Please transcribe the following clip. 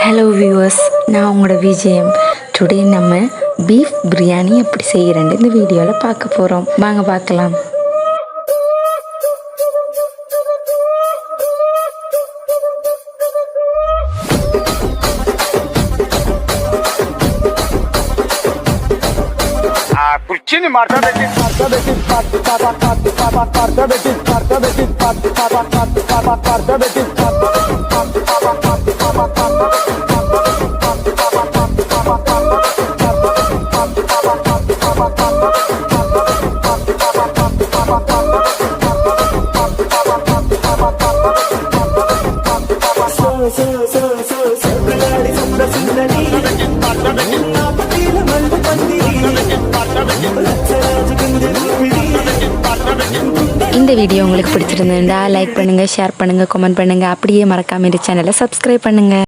Hello viewers, நான் உங்களோட விஜயம். டுடே நம்ம பீஃப் பிரியாணி எப்படி செய்கிறேன்னு இந்த வீடியோவில் பார்க்க போகிறோம். வாங்க பார்க்கலாம். कुर्ची मारता बेटी मारता बेटी मारता बेटी मारता बेटी मारता बेटी இந்த வீடியோ உங்களுக்கு பிடிச்சிருந்தா லைக் பண்ணுங்க, ஷேர் பண்ணுங்க, கமெண்ட் பண்ணுங்க. அப்படியே மறக்காம இந்த சேனலை சப்ஸ்கிரைப் பண்ணுங்க.